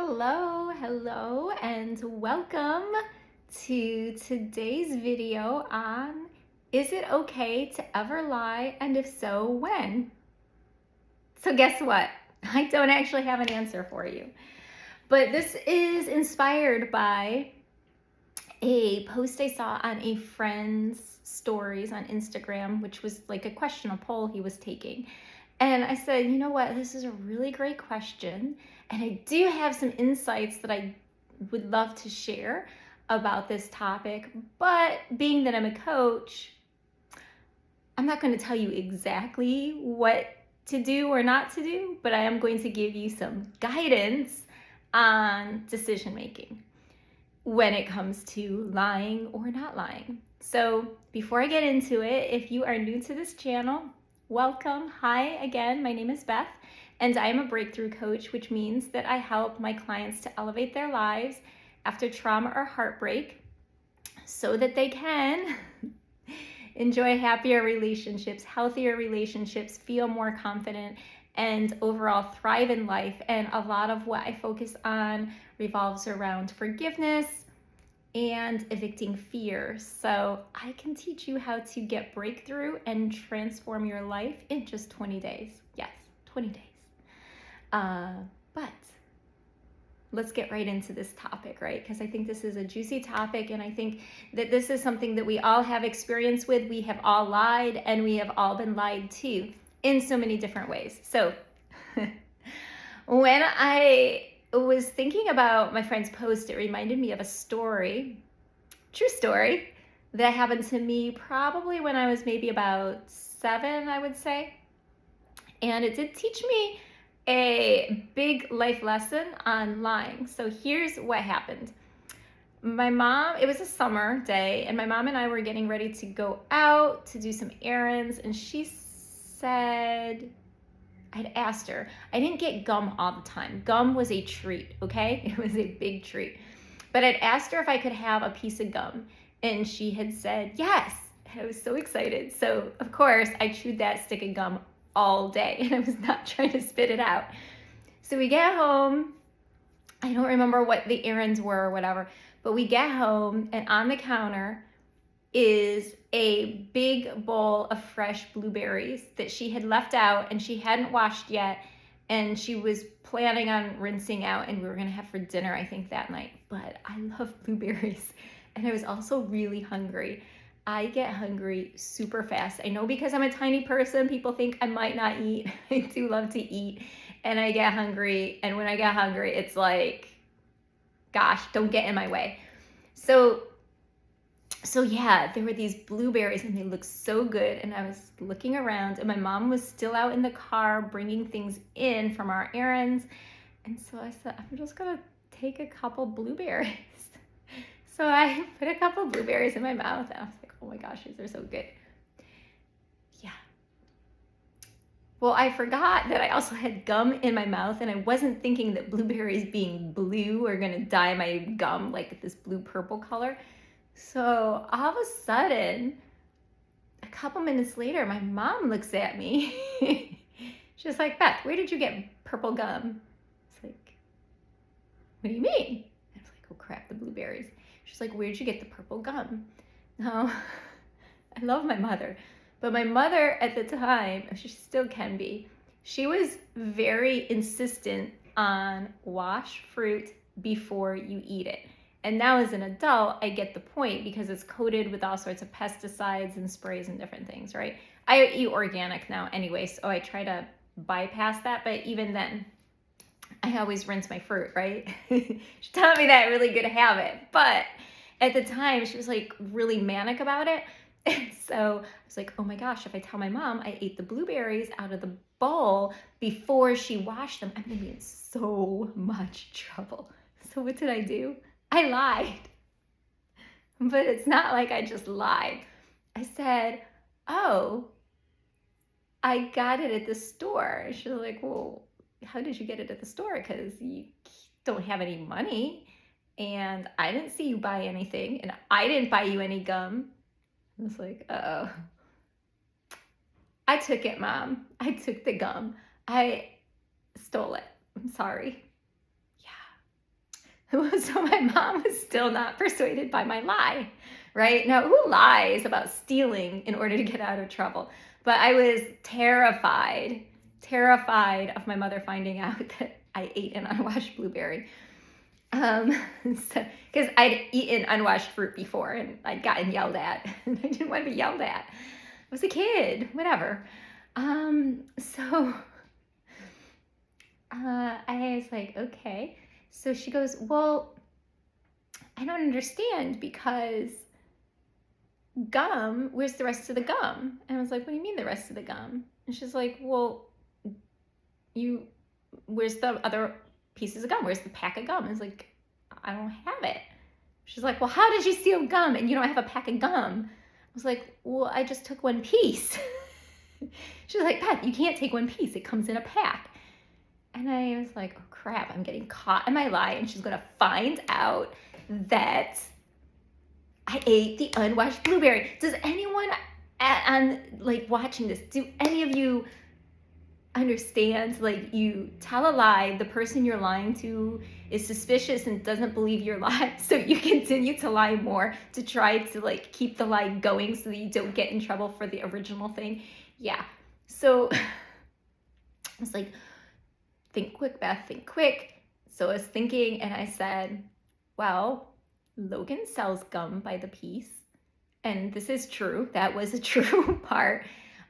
Hello, and welcome to today's video on is it okay to ever lie, and if so, when? So guess what? I don't actually have an answer for you, but this is inspired by a post I saw on a friend's stories on Instagram, which was like a question, a poll he was taking. And I said, you know what, this is a really great question. And I do have some insights that I would love to share about this topic. But being that I'm a coach, I'm not going to tell you exactly what to do or not to do, but I am going to give you some guidance on decision making when it comes to lying or not lying. So before I get into it, if you are new to this channel, welcome. Hi again, my name is Beth, and I am a breakthrough coach, which means that I help my clients to elevate their lives after trauma or heartbreak so that they can enjoy happier relationships, healthier relationships, feel more confident, and overall thrive in life. And a lot of what I focus on revolves around forgiveness and evicting fear. So I can teach you how to get breakthrough and transform your life in just 20 days. Yes, 20 days. But let's get right into this topic, right? Because I think this is a juicy topic, and I think that this is something that we all have experience with. We have all lied, and we have all been lied to in so many different ways. So when I was thinking about my friend's post, it reminded me of a story, true story, that happened to me probably when I was maybe about 7, I would say. And it did teach me a big life lesson on lying. So here's what happened. My mom, it was a summer day, and my mom and I were getting ready to go out to do some errands, and she said, I'd asked her, I didn't get gum all the time. Gum was a treat, okay? It was a big treat. But I'd asked her if I could have a piece of gum, and she had said yes. And I was so excited. So, of course, I chewed that stick of gum all day, and I was not trying to spit it out. So we get home. I don't remember what the errands were or whatever, but we get home, and on the counter is a big bowl of fresh blueberries that she had left out and she hadn't washed yet, and she was planning on rinsing out, and we were gonna have for dinner, I think, that night. But I love blueberries, and I was also really hungry. I get hungry super fast. I know because I'm a tiny person, people think I might not eat. I do love to eat, and I get hungry, and when I get hungry, it's like, gosh, don't get in my way. So yeah, there were these blueberries, and they looked so good, and I was looking around, and my mom was still out in the car bringing things in from our errands, and so I said, I'm just gonna take a couple blueberries. So I put a couple blueberries in my mouth, and I was like, oh my gosh, these are so good. Yeah. Well, I forgot that I also had gum in my mouth, and I wasn't thinking that blueberries being blue are gonna dye my gum like this blue-purple color. So all of a sudden, a couple minutes later, my mom looks at me. She's like, Beth, where did you get purple gum? It's like, what do you mean? I was like, oh crap, the blueberries. She's like, where did you get the purple gum? Now, I love my mother, but my mother at the time, she still can be, she was very insistent on wash fruit before you eat it. And now as an adult, I get the point because it's coated with all sorts of pesticides and sprays and different things, right? I eat organic now anyway, so I try to bypass that. But even then, I always rinse my fruit, right? She taught me that really good habit. But at the time, she was like really manic about it. And so I was like, oh my gosh, if I tell my mom I ate the blueberries out of the bowl before she washed them, I'm gonna be in so much trouble. So what did I do? I lied. But it's not like I just lied. I said, oh, I got it at the store. She's like, well, how did you get it at the store? Because you don't have any money, and I didn't see you buy anything, and I didn't buy you any gum. I was like, uh-oh. I took it, Mom. I took the gum. I stole it. I'm sorry. Yeah. So my mom was still not persuaded by my lie, right? Now, who lies about stealing in order to get out of trouble? But I was terrified of my mother finding out that I ate an unwashed blueberry. Because I'd eaten unwashed fruit before and I'd gotten yelled at. And I didn't want to be yelled at. I was a kid, whatever. So I was like, okay. So she goes, well, I don't understand because gum, where's the rest of the gum? And I was like, what do you mean the rest of the gum? And she's like, well, where's the other pieces of gum? Where's the pack of gum? I was like, I don't have it. She's like, well, how did you steal gum and you don't have a pack of gum? I was like, well, I just took one piece. She's like, Beth, you can't take one piece. It comes in a pack. And I was like, oh crap, I'm getting caught in my lie and she's going to find out that I ate the unwashed blueberry. Does anyone on like watching this, do any of you understand, like, you tell a lie, the person you're lying to is suspicious and doesn't believe your lie, so you continue to lie more to try to like keep the lie going so that you don't get in trouble for the original thing? Yeah. So I was like, think quick, Beth, think quick. So I was thinking and I said, well, Logan sells gum by the piece. And this is true. That was a true part.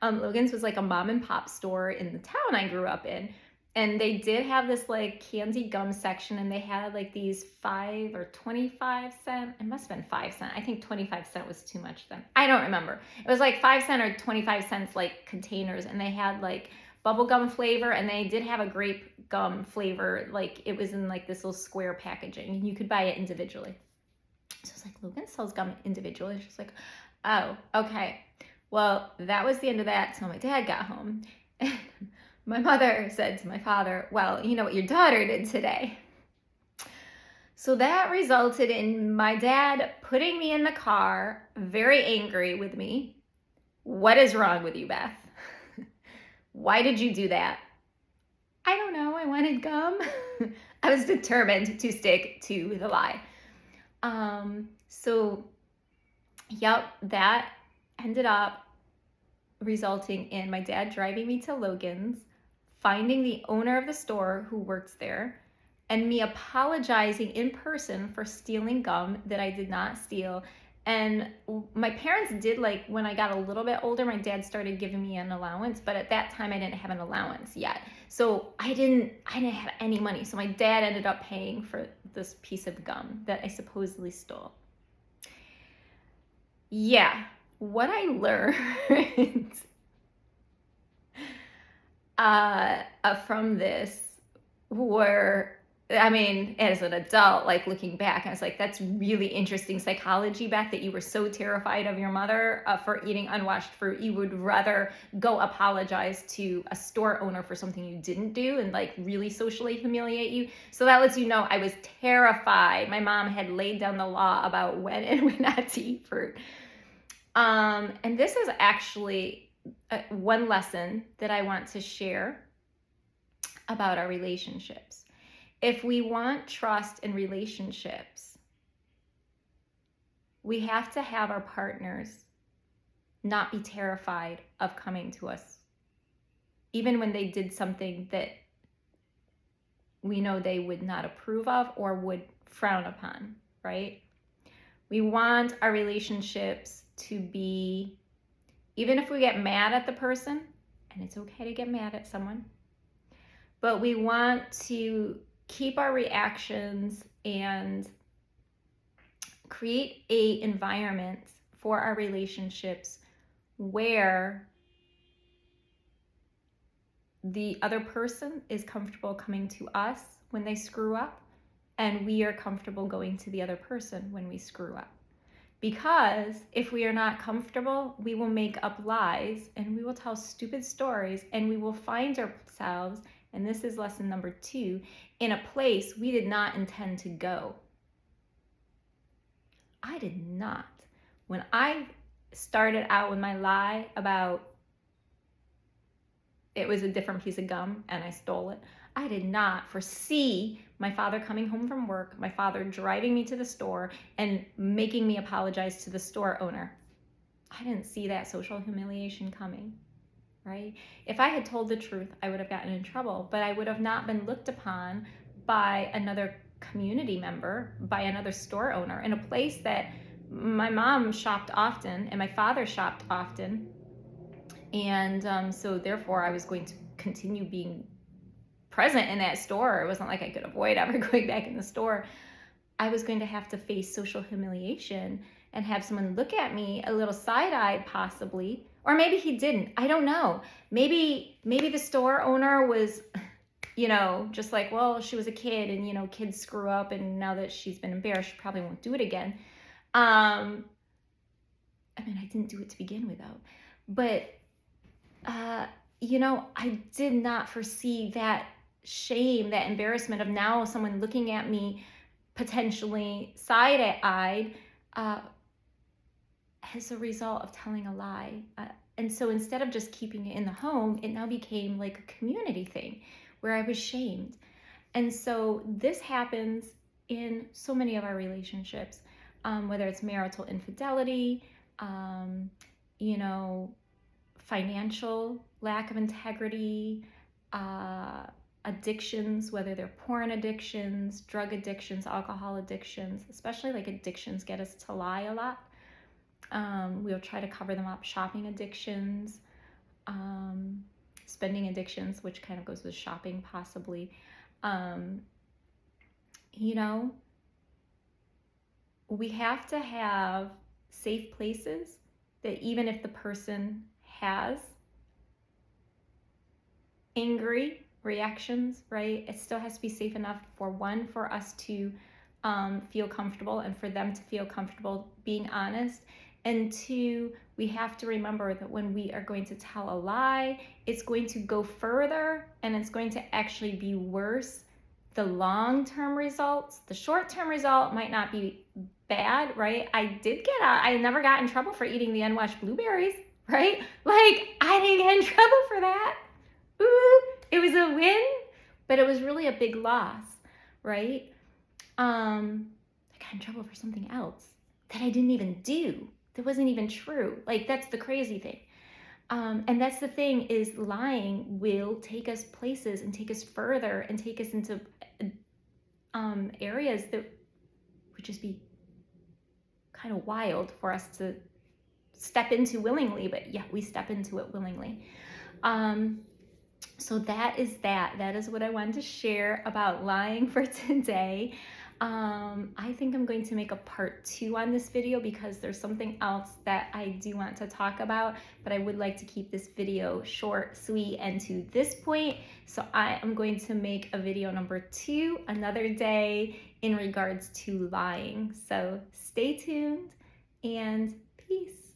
Logan's was like a mom and pop store in the town I grew up in. And they did have this like candy gum section and they had like these 5 or 25 cent. It must have been 5 cent. I think 25 cent was too much then. I don't remember. It was like 5 cent or 25 cents like containers, and they had like bubblegum flavor and they did have a grape gum flavor. Like it was in like this little square packaging and you could buy it individually. So I was like, Logan sells gum individually. She's like, oh, okay. Well, that was the end of that till my dad got home. And my mother said to my father, well, you know what your daughter did today? So that resulted in my dad putting me in the car, very angry with me. What is wrong with you, Beth? Why did you do that? I don't know. I wanted gum. I was determined to stick to the lie. So, yep, that ended up resulting in my dad driving me to Logan's, finding the owner of the store who works there, and me apologizing in person for stealing gum that I did not steal. And my parents did, like, when I got a little bit older, my dad started giving me an allowance, but at that time I didn't have an allowance yet. So I didn't have any money. So my dad ended up paying for this piece of gum that I supposedly stole. Yeah, what I learned from this were, I mean, as an adult, like looking back, I was like, that's really interesting psychology, Beth, that you were so terrified of your mother for eating unwashed fruit. You would rather go apologize to a store owner for something you didn't do and like really socially humiliate you. So that lets you know I was terrified. My mom had laid down the law about when and when not to eat fruit. And this is actually one lesson that I want to share about our relationships. If we want trust in relationships, we have to have our partners not be terrified of coming to us, even when they did something that we know they would not approve of or would frown upon, right? We want our relationships to be, even if we get mad at the person, and it's okay to get mad at someone, but we want to keep our reactions and create an environment for our relationships where the other person is comfortable coming to us when they screw up, and we are comfortable going to the other person when we screw up. Because if we are not comfortable, we will make up lies and we will tell stupid stories and we will find ourselves, and this is lesson number 2, in a place we did not intend to go. I did not. When I started out with my lie about it was a different piece of gum and I stole it, I did not foresee my father coming home from work, my father driving me to the store and making me apologize to the store owner. I didn't see that social humiliation coming, right? If I had told the truth, I would have gotten in trouble, but I would have not been looked upon by another community member, by another store owner in a place that my mom shopped often and my father shopped often. And so therefore I was going to continue being present in that store. It wasn't like I could avoid ever going back in the store. I was going to have to face social humiliation and have someone look at me a little side-eyed possibly, or maybe he didn't. I don't know. Maybe the store owner was, just like, well, she was a kid and, kids screw up and now that she's been embarrassed, she probably won't do it again. I didn't do it to begin with though. But, I did not foresee that shame, that embarrassment of now someone looking at me potentially side-eyed as a result of telling a lie. And so instead of just keeping it in the home, it now became like a community thing where I was shamed. And so this happens in so many of our relationships, whether it's marital infidelity, financial lack of integrity, addictions, whether they're porn addictions, drug addictions, alcohol addictions, especially like addictions get us to lie a lot. We'll try to cover them up. Shopping addictions, spending addictions, which kind of goes with shopping possibly. We have to have safe places that even if the person has angry reactions, right, it still has to be safe enough for us to feel comfortable and for them to feel comfortable being honest. And two, we have to remember that when we are going to tell a lie, it's going to go further and it's going to actually be worse. The long-term results, the short-term result might not be bad, right? I never got in trouble for eating the unwashed blueberries, right? Like, I didn't get in trouble for that. Ooh, it was a win, but it was really a big loss, right? I got in trouble for something else that I didn't even do. That wasn't even true. Like, that's the crazy thing. And that's the thing, is lying will take us places and take us further and take us into areas that would just be kind of wild for us to step into willingly, but yeah, we step into it willingly. So that is what I wanted to share about lying for today. I think I'm going to make a part 2 on this video because there's something else that I do want to talk about, but I would like to keep this video short, sweet, and to this point. So I am going to make a video number 2 another day in regards to lying. So stay tuned and peace.